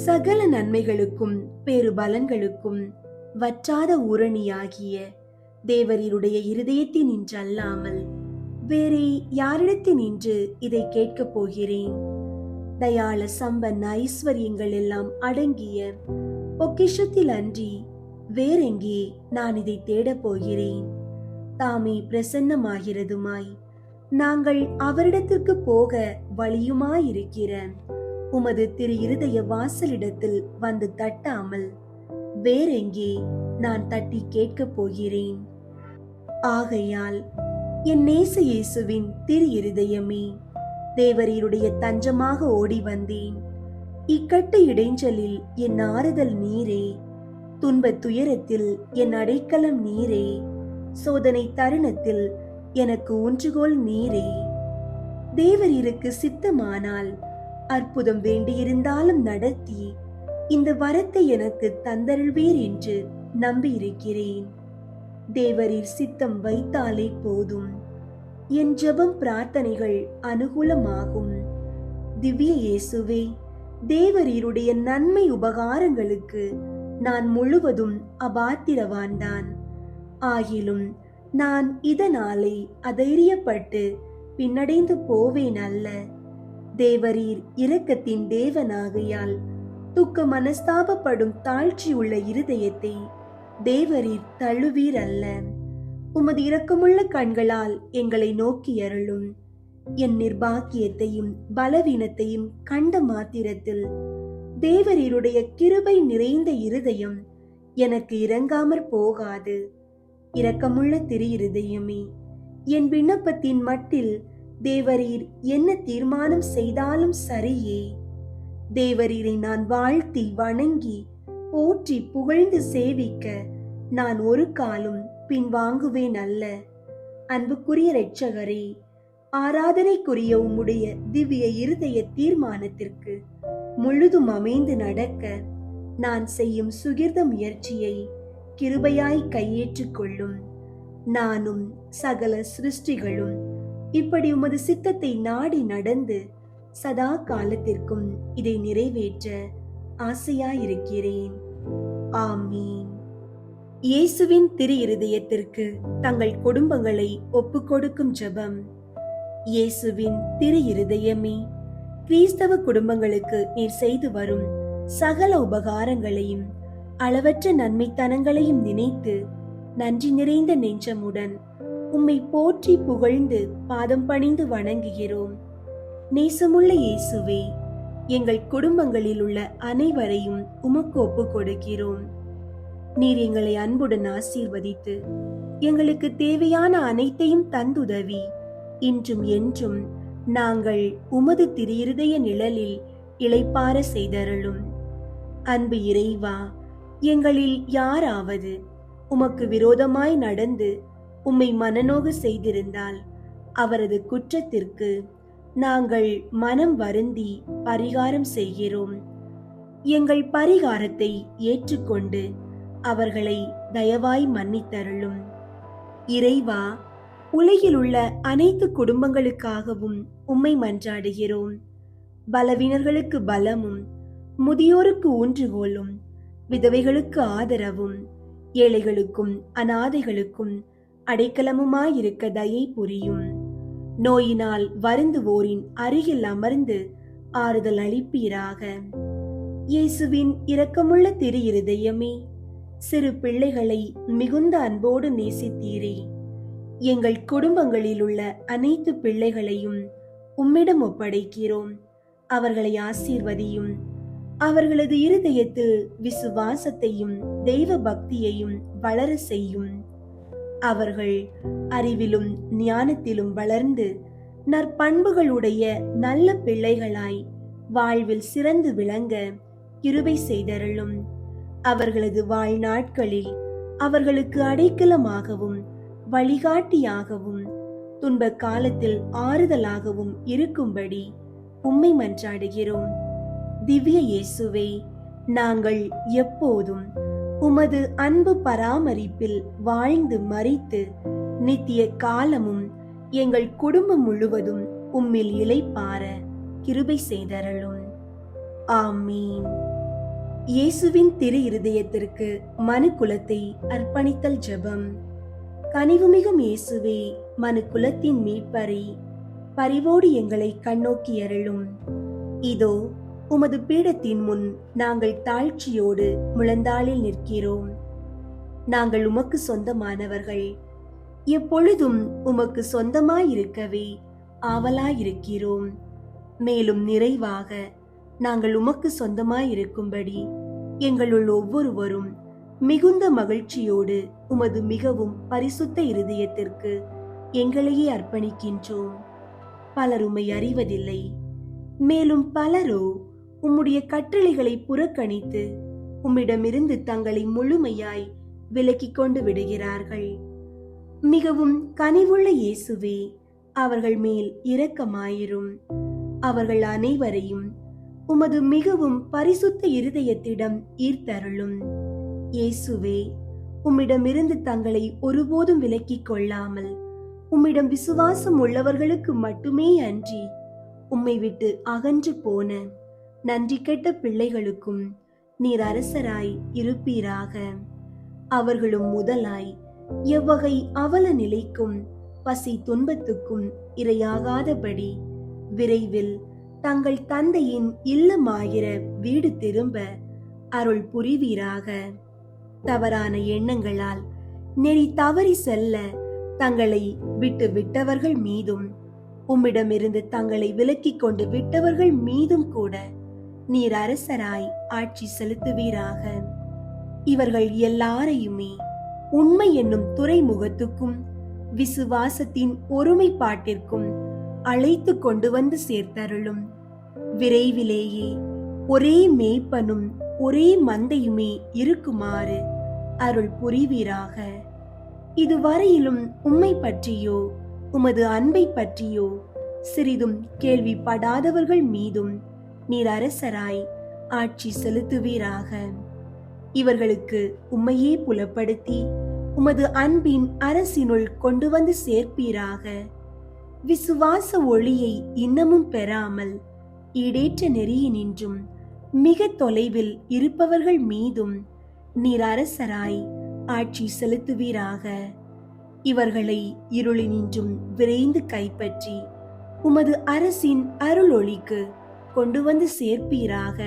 சகல நன்மைகளுக்கும் பேரு பலன்களுக்கும் வற்றாத ஊரணியாகிய தேவரீருடைய இருதயத்தினின்றல்லாமல் வேறே யாரிடத்தினின்று இதை கேட்கப் போகிறேன்? தயாள சம்பன்ன ஐஸ்வர்யங்கள் எல்லாம் அடங்கிய பொக்கிஷத்தில் அன்றி வேறெங்கே நான் இதை தேடப் போகிறேன்? தாமே பிரசன்னமாகிறதுமாய் நாங்கள் அவரிடத்திற்கு போக வழியுமாயிருக்கிற உமது திரு இருதய வாசலிடத்தில் வந்து தட்டாமல் வேறெங்கே நான் தட்டி கேட்கப் போகிறேன்? ஆகையால் என் நேச இயேசுவின் திரு இருதயமே, தேவரீருடைய தஞ்சமாக ஓடி வந்தேன். இக்கட்டு இடைஞ்சலில் என் ஆறுதல் நீரே, துன்பத் துயரத்தில் என் அடைக்கலம் நீரே, சோதனை தருணத்தில் எனக்கு ஊன்றுகோல் நீரே. தேவரீருக்கு சித்தமானால் அற்புதம் வேண்டியிருந்தாலும் நடத்தி இந்த வரத்தை எனக்கு தந்தருள்வீர் என்று நம்பியிருக்கிறேன். தேவரீர் சித்தம் வைத்தாலே போதும், என் ஜெபம் பிரார்த்தனைகள் அனுகூலமாகும். திவ்ய இயேசுவே, தேவரீருடைய நன்மை உபகாரங்களுக்கு நான் முழுவதும் அபாத்திரவான்தான். ஆகிலும் நான் இதனாலே அதைரியப்பட்டு பின்னடைந்து போவேன் அல்ல. தேவரீர் இரக்கத்தின் தேவனாகையால் துக்க மனஸ்தாபப்படும் தாழ்ச்சியுள்ள இருதயத்தை தேவரீர் தள்ளுவீர் அல்ல. உமது இரக்கமுள்ள கண்களால் எங்களை நோக்கி அருளும். என் நிர்பாக்கியத்தையும் பலவீனத்தையும் கண்ட மாத்திரத்தில் தேவரீருடைய கிருபை நிறைந்த இருதயம் எனக்கு இரங்காமற் போகாது. இரக்கமுள்ள திரு இருதயமே, என் விண்ணப்பத்தின் மட்டில் தேவரீர் என்ன தீர்மானம் செய்தாலும் சரியே. தேவரீரை நான் வாழ்த்தி வணங்கி போற்றி புகழ்ந்து சேவிக்க நான் ஒரு காலும் பின்வாங்குவேன் அல்ல. அன்புக்குரிய இரட்சகரே, ஆராதனைக்குரிய உம்முடைய திவ்ய இருதய தீர்மானத்திற்கு முழுதும் அமைந்து நடக்க நான் செய்யும் சுகிர்த முயற்சியை கிருபையாய் கையேற்றுக் கொள்ளும். நானும் சகல சிருஷ்டிகளும் இப்படி உமது சித்தத்தை நாடி நடந்து சதா காலத்திற்கும் இதை நிறைவேற்ற ஆசையாயிருக்கிறேன். ஆமீன். இயேசுவின் திரு இருதயத்திற்கு தங்கள் குடும்பங்களை ஒப்புக்கொடுக்கும் ஜெபம். இயேசுவின் திரு இருதயமே, கிறிஸ்தவ குடும்பங்களுக்கு நீர் செய்து வரும் சகல உபகாரங்களையும் அளவற்ற நன்மைத்தனங்களையும் நினைத்து நன்றி நிறைந்த நெஞ்சமுடன் உம்மை போற்றி புகழ்ந்து பாதம் பணிந்து வணங்குகிறோம். நேசமுள்ள இயேசுவே, எங்கள் குடும்பங்களில் உள்ள அனைவரையும் உமக்கு ஒப்புக் கொடுக்கிறோம். நீர் எங்களை அன்புடன் ஆசீர்வதித்து எங்களுக்கு தேவையான அனைத்தையும் தந்துதவி இன்றும் என்றும் நாங்கள் உமது திரு இருதய நிழலில் இளைப்பாற செய்தருளும். அன்பு இறைவா, எங்களில் யாராவது உமக்கு விரோதமாய் நடந்து உம்மை மனநோக செய்திருந்தால் அவரது குற்றத்திற்கு நாங்கள் மனம் வருந்தி பரிகாரம் செய்கிறோம். எங்கள் பரிகாரத்தை ஏற்றுக்கொண்டு அவர்களை தயவாய் மன்னித்தருளும். இறைவா, உலகில் உள்ள அனைத்து குடும்பங்களுக்காகவும் உம்மை மன்றாடுகிறோம். பலவீனர்களுக்கு பலமும், முதியோருக்கு ஊன்றுகோலும், விதவைகளுக்கு ஆதரவும், ஏழைகளுக்கும் அநாதைகளுக்கும் அடைக்கலமுமாயிருக்க தயை புரியும். நோயினால் வருந்துவோரின் அருகில் அமர்ந்து ஆறுதல் அளிப்பீராக. இயேசுவின் இரக்கமுள்ள திரு இருதயமே, சிறு பிள்ளைகளை மிகுந்த அன்போடு நேசித்தீரே. எங்கள் குடும்பங்களில் உள்ள அனைத்து பிள்ளைகளையும் உம்மிடம் ஒப்படைக்கிறோம். அவர்களை ஆசீர்வதியும். அவர்களது இருதயத்தில் விசுவாசத்தையும் தெய்வ பக்தியையும் வளர செய்யும். அவர்கள் அறிவிலும் ஞானத்திலும் வளர்ந்து நற்பண்புகளுடைய நல்ல பிள்ளைகளாய் வாழ்வில் சிறந்து விளங்க கிருபை செய்தருளும். அவர்களது வாழ்நாட்களில் அவர்களுக்கு அடைக்கலமாகவும் வழிகாட்டியாகவும் துன்ப காலத்தில் ஆறுதலாகவும் இருக்கும்படி உம்மை மன்றாடுகிறோம். திவ்ய இயேசுவே, நாங்கள் எப்போதும் உமது அன்பு பராமரிப்பில் வாழ்ந்து மரித்து நித்திய காலமும் எங்கள் குடும்பம் முழுவதும் உம்மில் இளைப்பாற கிருபை செய்தருளும். ஆமீன். இயேசுவின் திரு இருதயத்திற்கு மனுக்குலத்தை அர்ப்பணித்தல் ஜெபம். கனிவுமிகும் இயேசுவே, மனுக்குலத்தின் மீட்பரே, பரிவோடு எங்களை கண்ணோக்கி அருளும். இதோ உமது பீடத்தின் முன் நாங்கள் தாழ்ச்சியோடு முழந்தாளில் நிற்கிறோம். நாங்கள் உமக்கு சொந்தமானவர்கள். எப்பொழுதும் உமக்கு சொந்தமாயிருக்கவே ஆவலாயிருக்கிறோம். மேலும் நிறைவாக நாங்கள் உமக்கு சொந்தமாயிருக்கும்படி எங்களுள் ஒவ்வொருவரும் மிகுந்த மகிழ்ச்சியோடு உமது மிகவும் பரிசுத்த இருதயத்திற்கு எங்களையே அர்ப்பணிக்கின்றோம். பலர் உம்மை அறிவதில்லை. மேலும் பலரோ உம்முடைய கட்டளைகளை புறக்கணித்து உம்மிடமிருந்து தங்களை முழுமையாய் விலக்கிக் கொண்டு விடுகிறார்கள். மிகவும் கனிவுள்ள இயேசுவே, அவர்கள் மேல் இரக்கமாயிரும். அவர்கள் அனைவரையும் உமது மிகவும் பரிசுத்த இருதயத்திடம் ஈர்த்தருளும். இயேசுவே, உம்மிடமிருந்து தங்களை ஒருபோதும் விலக்கிக் கொள்ளாமல் உம்மிடம் விசுவாசம் உள்ளவர்களுக்கு மட்டுமே அன்றி உம்மை விட்டு அகன்று போன நன்றி கெட்ட பிள்ளைகளுக்கும் நீர் அரசராய் இருப்பீராக. அவர்களும் முதலாய் எவ்வகை அவல நிலைக்கும் பசி துன்பத்துக்கும் இரையாகாதபடி விரைவில் தங்கள் தந்தையின் இல்லமாகிற வீடு திரும்ப அருள் புரிவீராக. தவறான எண்ணங்களால் நெறி தவறி செல்ல தங்களை விட்டு விட்டவர்கள் மீதும் உம்மிடமிருந்து தங்களை விலக்கிக் கொண்டு விட்டவர்கள் மீதும் கூட நீர் அரசராய் ஆட்சி செலுத்துவீராக. இவர்கள் எல்லாரையுமே உண்மை என்னும் துறைமுகத்துக்கும் விசுவாசத்தின் ஒருமைப்பாட்டிற்கும் அழைத்து கொண்டு வந்து சேர்த்தருளும். விரைவிலேயே ஒரே மேய்ப்பனும் ஒரே மந்தையுமே இருக்குமாறு அருள் புரிவீராக. இதுவரையிலும் உம்மை பற்றியோ உமது அன்பை பற்றியோ சிறிதும் கேள்விப்படாதவர்கள் மீதும் நீர் அரசராய் ஆட்சி செலுத்துவீராக. இவர்களுக்கு உம்மையே புலப்படுத்தி உமது அன்பின் அரசினுள் கொண்டு வந்து சேர்ப்பீராக. விசுவாச ஒளியை இன்னமும் பெறாமல் ஈடேற்ற நெறியினின்றும் மிக தொலைவில் இருப்பவர்கள் மீதும் நீர் அரசராய் ஆட்சி செலுத்துவீராக. இவர்களை இருளினின்றும் விரைந்து கைப்பற்றி உமது அரசின் அருள் ஒளிக்கு கொண்டு வந்து சேர்ப்பீராக.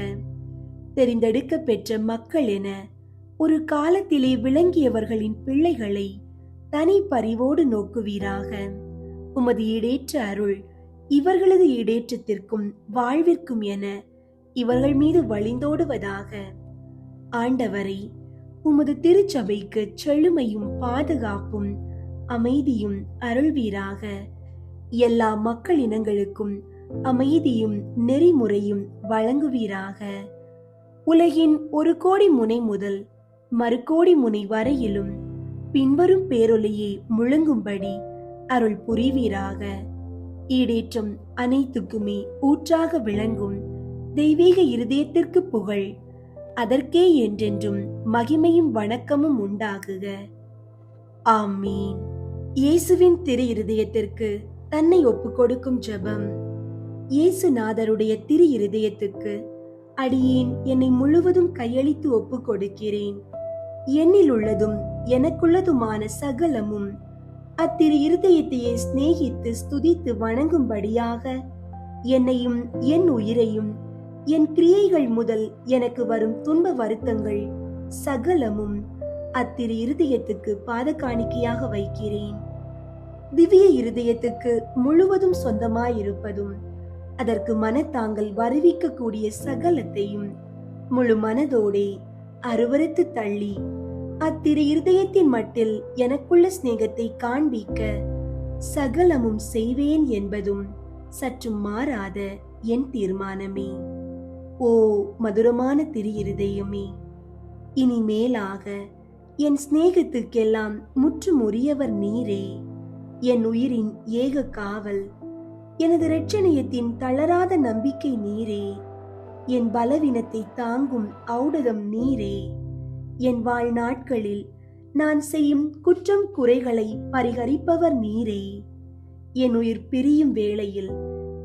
தெரிந்தெடுக்க பெற்ற மக்கள் என ஒரு காலத்திலே விளங்கியவர்களின் பிள்ளைகளை தனி பரிவோடு நோக்குவீராக. உமது ஈடேற்ற அருள் இவர்களது ஈடேற்றத்திற்கும் வாழ்விற்கும் என இவர்கள் மீது வழிந்தோடுவதாக. ஆண்டவரை, உமது திருச்சபைக்கு செழுமையும் பாதுகாப்பும் அமைதியும் அருள்வீராக. எல்லா மக்கள் இனங்களுக்கும் அமைதியும் நெறிமுறையும் வழங்குவீராக. உலகின் ஒரு கோடி முனை முதல் மறுகோடி முனை வரையிலும் பின்வரும் பேரொலியை முழங்கும்படி அருள் புரிவீராக. ஈடேற்றம் அனைத்துக்குமே ஊற்றாக விளங்கும் தெய்வீக இருதயத்திற்கு புகழ், அதற்கே என்றென்றும் மகிமையும் வணக்கமும் உண்டாகுக. ஆமீன். இயேசுவின் திரு இருதயத்திற்கு தன்னை ஒப்புக் கொடுக்கும் ஜெபம். இயேசுநாதருடைய திரு இருதயத்துக்கு அடியேன் என்னை முழுவதும் கையளித்து ஒப்புக் கொடுக்கிறேன். என்னில் உள்ளதும் எனக்குள்ளதுமான சகலமும் அத்திரு இருதயத்தையே சிநேகித்து ஸ்துதித்து வணங்கும்படியாக என்னையும் என் உயிரையும் என் கிரியைகள் முதல் எனக்கு வரும் துன்ப வருத்தங்கள் சகலமும் அத்திரு இருதயத்துக்கு பாதகாணிக்கையாக வைக்கிறேன். திவ்ய இருதயத்துக்கு முழுவதும் சொந்தமாயிருப்பதும் அதற்கு மனத்தாங்கள் வருவிக்கக்கூடிய சகலத்தையும் முழு மனதோடே அருவருத்து தள்ளி அத்திரு இருதயத்தின் மட்டில் எனக்குள்ள சிநேகத்தை காண்பிக்க சகலமும் செய்வேன் என்பதும் சற்றும் மாறாத என் தீர்மானமே. ஓ மதுரமான திரு இருதயமே, இனிமேலாக என் சிநேகத்துக்கெல்லாம் முற்றும் உரியவர் நீரே. என் உயிரின் ஏக காவல், எனது இரட்சணியத்தின் தளராத நம்பிக்கை நீரே. என் பலவீனத்தை தாங்கும் ஔடதம் நீரே. என் வாழ்நாட்களில் நான் செய்யும் குற்றம் குறைகளை பரிகரிப்பவர் நீரே. என் உயிர் பிரியும் வேளையில்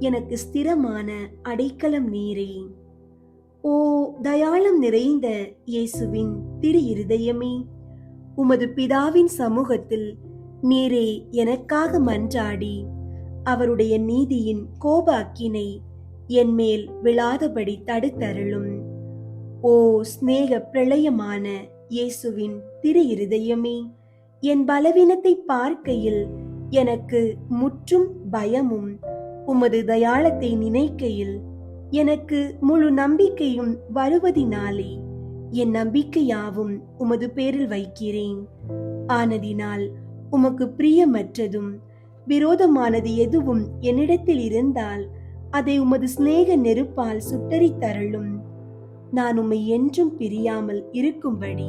எனக்கு ஸ்திரமான அடைக்கலம் நீரே. ஓ தயாளம் நிறைந்த இயேசுவின் திரு இருதயமே, உமது பிதாவின் சமூகத்தில் நீரே எனக்காக மன்றாடி அவருடைய நீதியின் கோப அக்கினை என் மேல் விழாதபடி தடுத்தருளும். ஓ ஸ்நேக பிரளயமான இயேசுவின் திரு இருதயமே, என் பலவீனத்தை பார்க்கையில் எனக்கு முற்றும் பயமும் உமது தயாளத்தை நினைக்கையில் எனக்கு முழு நம்பிக்கையும் வருவதினாலே என் நம்பிக்கையாவும் உமது பேரில் வைக்கிறேன். ஆனதினால் உமக்கு பிரியமற்றதும் விரோதமானது எதுவும் என்னிடத்தில் இருந்தால் அதை உமது சிநேக நெருப்பால் சுட்டரித்தருளும். நான் உம்மை என்றும் பிரியாமல் இருக்கும்படி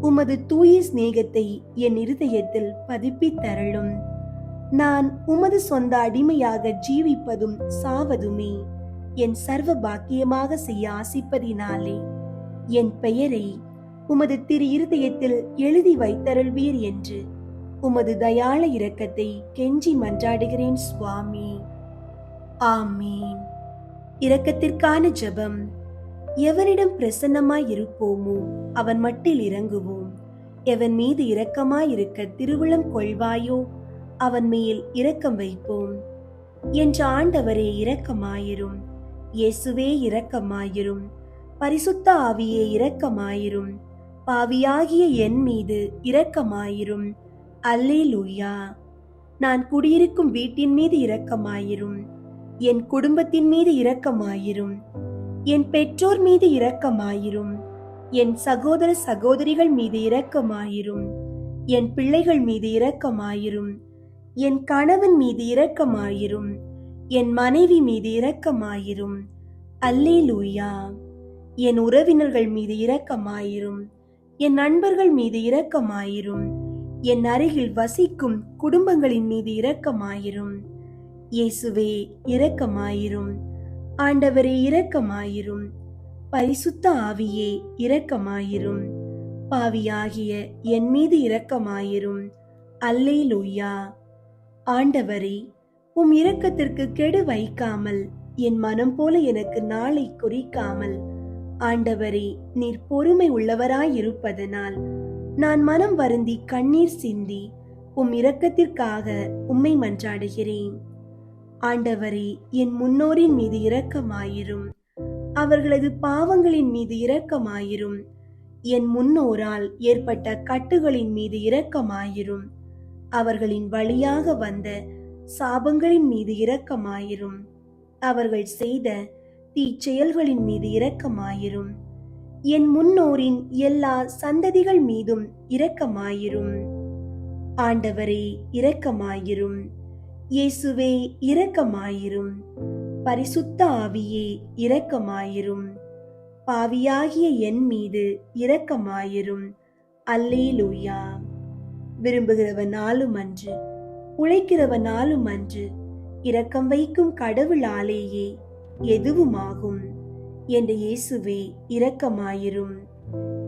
உமது தூய சிநேகத்தை என் இருதயத்தில் பதிப்பித்தருளும். நான் உமது சொந்த அடிமையாக ஜீவிப்பதும் சாவதுமே என் சர்வ பாக்கியமாக செய்ய ஆசிப்பதினாலே என் பெயரை உமது திரு இருதயத்தில் எழுதி வைத்தருள்வீர் என்று உமது தயாள இரக்கத்தை கெஞ்சி மன்றாடுகிறேன் சுவாமி. ஆமீன். இரக்கத்திற்கான ஜெபம். எவனிடம் பிரசன்னமாய் இருப்போமோ அவன் மட்டில் இறங்குவோம். எவன் மீது இரக்கமாயிருக்க திருவுளம் கொள்வாயோ அவன் மேல் இரக்கம் வைப்போம். என்ற ஆண்டவரே இரக்கமாயிரும். இயேசுவே இரக்கமாயிரும். பரிசுத்த ஆவியே இரக்கமாயிரும். பாவியாகிய என் மீது இரக்கமாயிரும். அல்லேலூயா. நான் குடியிருக்கும் வீட்டின் மீது இரக்கமாயிரும். என் குடும்பத்தின் மீது இரக்கமாயிரும். என் பெற்றோர் மீது இரக்கமாயிரும். என் சகோதர சகோதரிகள் மீது இரக்கமாயிரும். என் பிள்ளைகள் மீது இரக்கமாயிரும். என் கணவன் மீது இரக்கமாயிரும். என் மனைவி மீது இரக்கமாயிரும். அல்லேலூயா. என் உறவினர்கள் மீது இரக்கமாயிரும். என் நண்பர்கள் மீது இரக்கமாயிரும். என் அருகில் வசிக்கும் குடும்பங்களின் மீது இரக்கமாயிரும். இயேசுவே இரக்கமாயிரும். ஆண்டவரே இரக்கமாயிரும். பரிசுத்த ஆவியே இரக்கமாயிரும். பாவியாகிய என் மீது இரக்கமாயிரும். அல்லேலூயா. ஆண்டவரே, உம் இரக்கத்திற்கு கெடு வைக்காமல், என் மனம் போல எனக்கு நாளை குறிக்காமல், ஆண்டவரே நீர் பொறுமை உள்ளவராயிருப்பதனால் நான் மனம் வருந்தி கண்ணீர் சிந்தி உம் இரக்கத்திற்காக உம்மை மன்றாடுகிறேன். ஆண்டவரே, என் முன்னோரின் மீது இரக்கமாயிரும். அவர்களது பாவங்களின் மீது இரக்கமாயிரும். என் முன்னோரால் ஏற்பட்ட கட்டுகளின் மீது இரக்கமாயிரும். அவர்களின் வழியாக வந்த சாபங்களின் மீது இரக்கமாயிரும். அவர்கள் செய்த தீச்செயல்களின் மீது இரக்கமாயிரும். என் முன்னோரின் எல்லா சந்ததிகள் மீதும் இரக்கமாயிரும். ஆண்டவரே இரக்கமாயிரும். இயேசுவே இரக்கமாயிரும். பரிசுத்த ஆவியே இரக்கமாயிரும். பாவியாகிய என் மீது இரக்கமாயிரும். அல்லேலூயா. விரும்புகிறவன் நாளும் அன்று, உழைக்கிறவன் நாளும் அன்று, இரக்கம் வைக்கும் கடவுளாலேயே எதுவுமாகும். என்ற இயேசுவே இரக்கமாயிரும்.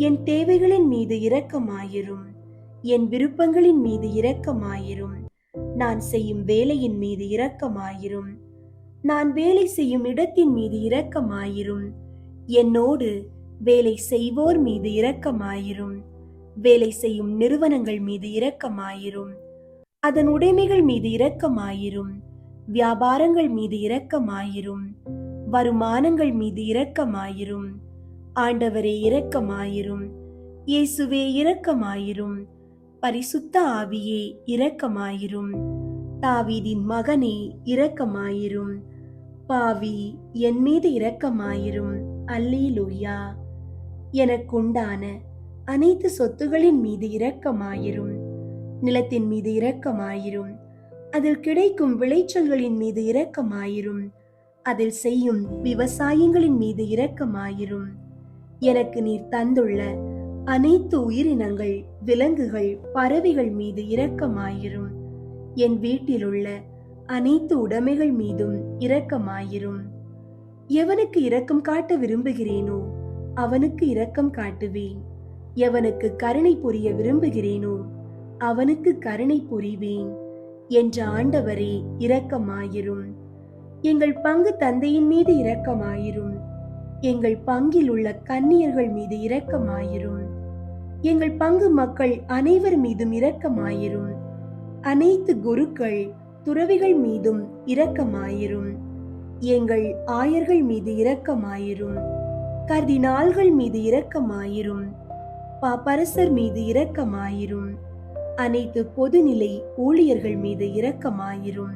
என் தேவைகளின் மீது இரக்கமாயிரும். என் விருப்பங்களின் மீது இரக்கமாயிரும். நான் செய்யும் வேலையின் மீது இரக்கமாயிரும். நான் வேலை செய்யும் இடத்தின் மீது இரக்கமாயிரும். என்னோடு வேலை செய்வோர் மீது இரக்கமாயிரும். வேலை செய்யும் நிறுவனங்கள் மீது இரக்கமாயிரும். அதன் உடைமைகள் மீது இரக்கமாயிரும். வியாபாரங்கள் மீது இரக்கமாயிரும். வருமானங்கள் மீது இரக்கமாயிரும். ஆண்டவரே இரக்கமாயிரும். இயேசுவே இரக்கமாயிரும். பரிசுத்த ஆவியே இரக்கமாயிரும். தாவீதின் மகனே இரக்கமாயிரும். பாவி என் மீது இரக்கமாயிரும். அல்லேலூயா. எனக்குண்டான அனைத்து சொத்துகளின் மீது இரக்கமாயிரும். நிலத்தின் மீது இரக்கமாயிரும். அதில் கிடைக்கும் விளைச்சல்களின் மீது இரக்கமாயிரும். அதில் செய்யும் விவசாயங்களின் மீது இரக்கமாயிரும். எனக்கு நீர் தந்துள்ள அனைத்து உயிரினங்கள், விலங்குகள், பறவைகள் மீது இரக்கமாயிரும். என் வீட்டிலுள்ள அனைத்து உடைமைகள் மீதும் இரக்கமாயிரும். எவனுக்கு இரக்கம் காட்ட விரும்புகிறேனோ அவனுக்கு இரக்கம் காட்டுவேன். எவனுக்கு கருணை புரிய விரும்புகிறேனோ அவனுக்கு கருணை புரிவேன். என்ற ஆண்டவரே இரக்கமாயிரும். எங்கள் பங்கு தந்தையின் மீது இரக்கமாயிரும். எங்கள் பங்கில் உள்ள கன்னியர்கள் மீது இரக்கமாயிரும். எங்கள் பங்கு மக்கள் அனைவர் மீதும் இரக்கமாயிரும். அனைத்து குருக்கள், துறவிகள் மீதும் இரக்கமாயிரும். எங்கள் ஆயர்கள் மீது இரக்கமாயிரும். கர்தினால்கள் மீது இரக்கமாயிரும். பாப்பரசர் மீது இரக்கமாயிரும். அனைத்து பொதுநிலை ஊழியர்கள் மீது இரக்கமாயிரும்.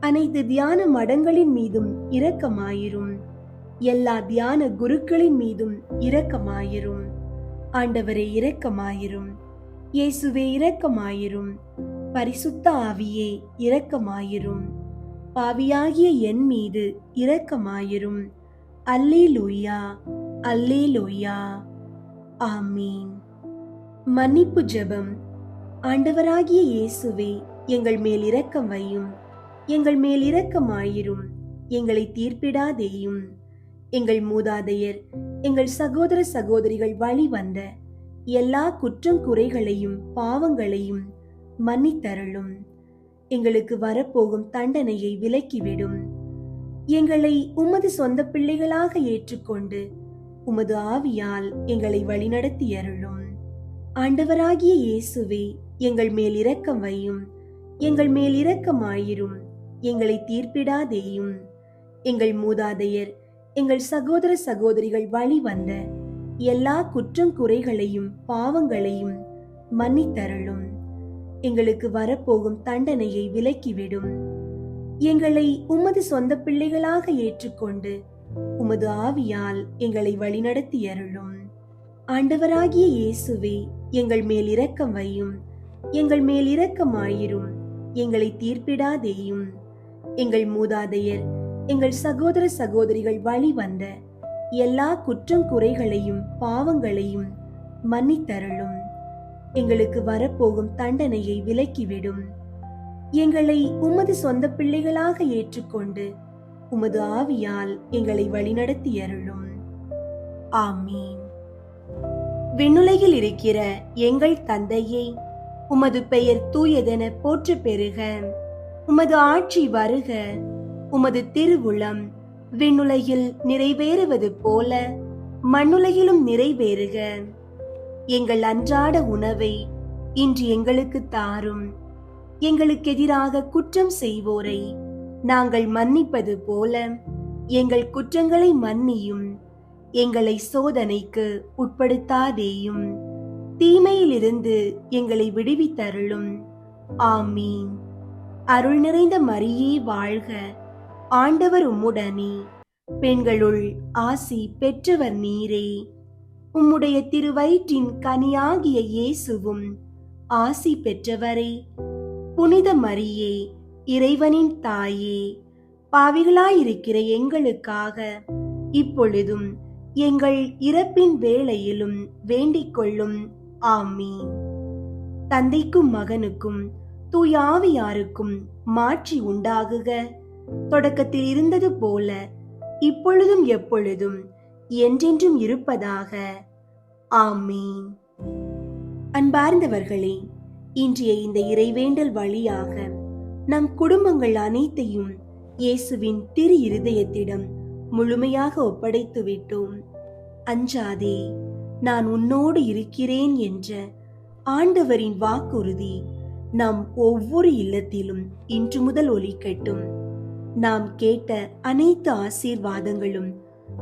அனைத்து தியான மடங்களின் மீதும் இரக்கமாயிரும். எல்லா தியான குருக்களின் மீதும் இரக்கமாயிரும். ஆண்டவரே இரக்கமாயிரும். இயேசுவே இரக்கமாயிரும். பரிசுத்த ஆவியே இரக்கமாயிரும். பாவியாகிய என் மீது இரக்கமாயிரும். அல்லேலூயா, அல்லேலூயா. ஆமீன். மன்னிப்பு ஜெபம். ஆண்டவராகிய இயேசுவே, எங்கள் மேல் இரக்கம் வையும். எங்கள் மேல் இரக்கமாயிரும். எங்களை தீர்ப்பிடாதேயும். எங்கள் மூதாதையர், எங்கள் சகோதர சகோதரிகள் வழி வந்த எல்லா குற்றம் குறைகளையும் பாவங்களையும் மன்னித்தருளும். எங்களுக்கு வரப்போகும் தண்டனையை விலக்கிவிடும். எங்களை உமது சொந்த பிள்ளைகளாக ஏற்றுக்கொண்டு உமது ஆவியால் எங்களை வழிநடத்தி அருளும். ஆண்டவராகிய இயேசுவே, எங்கள் மேல் இரக்கம் வையும். எங்கள் மேல் இரக்கமாயிரும். எங்களை தீர்ப்பிடாதேயும். எங்கள் மூதாதையர், எங்கள் சகோதர சகோதரிகள் வழி வந்த எல்லா குற்றம் குறைகளையும் பாவங்களையும் மன்னித்தருளும். எங்களுக்கு வரப்போகும் தண்டனையை விலக்கிவிடும். எங்களை உமது சொந்த பிள்ளைகளாக ஏற்றுக்கொண்டு உமது ஆவியால் எங்களை வழிநடத்தி அருளும். ஆண்டவராகிய இயேசுவே, எங்கள் மேல் இரக்கம் வையும். எங்கள் மேல் இரக்கமாயிரும். எங்களை தீர்ப்பிடாதேயும். எங்கள் மூதாதையர், எங்கள் சகோதர சகோதரிகள் வழி வந்த எல்லா குற்றம் குறைகளையும் பாவங்களையும் மன்னித்தருளும். எங்களுக்கு வரப்போகும் தண்டனையை விலக்கிவிடும். எங்களை உமது சொந்த பிள்ளைகளாக ஏற்றுக்கொண்டு உமது ஆவியால் எங்களை வழிநடத்தி அருளும். ஆமீன். விண்ணுலகில் இருக்கிற எங்கள் தந்தையே, உமது பெயர் தூயதென போற்ற பெறுக. உமது ஆட்சி வருக. உமது திருவுளம் விண்ணுலகில் நிறைவேறுவது போல மண்ணுலகிலும் நிறைவேறுக. எங்கள் அன்றாட உணவை இன்று எங்களுக்கு தாரும். எங்களுக்கு எதிராக குற்றம் செய்வோரை நாங்கள் மன்னிப்பது போல எங்கள் குற்றங்களை மன்னியும். எங்களை சோதனைக்கு உட்படுத்தாதேயும். தீமையிலிருந்து எங்களை விடுவித்தருளும். ஆமீன். அருள் நிறைந்த மரியே வாழ்க. ஆண்டவர் உம்முடனே, பெண்களுள் ஆசி பெற்றவர் நீரே. உம்முடைய திருவயிற்றின் கனியாகிய இயேசுவும் ஆசி பெற்றவரே. புனித மரியே, இறைவனின் தாயே, பாவிகளாயிருக்கிற எங்களுக்காக இப்பொழுதும் எங்கள் இறப்பின் வேளையிலும் வேண்டிக் கொள்ளும். ஆமீன். தந்தைக்கும் மகனுக்கும் தூய ஆவியாருக்கும் மாட்சி உண்டாகுக. தொடக்கத்தில் இருந்தது போல இப்பொழுதும் எப்பொழுதும் என்றென்றும் இருப்பதாக. ஆமீன். அன்பார்ந்தவர்களே, இன்றைய இந்த இறைவேண்டல் வழியாக நம் குடும்பங்கள் அனைத்தையும் இயேசுவின் திரு இருதயத்திடம் முழுமையாக ஒப்படைத்து விட்டோம். அஞ்சாதே, நான் உன்னோடு இருக்கிறேன் என்ற ஆண்டவரின் வாக்குறுதி நம் ஒவ்வொரு இல்லத்திலும் இன்று முதல் ஒலிக்கட்டும். நாம் கேட்ட அனைத்து ஆசீர்வாதங்களும்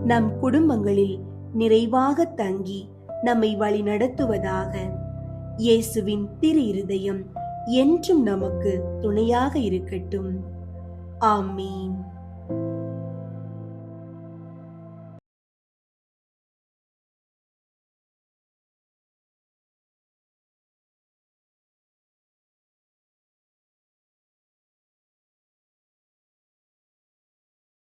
நம் குடும்பங்களில் நிறைவாக தங்கி நம்மை வழி நடத்துவதாக. இயேசுவின் திரு இருதயம் என்றும் நமக்கு துணையாக இருக்கட்டும். ஆமீன்.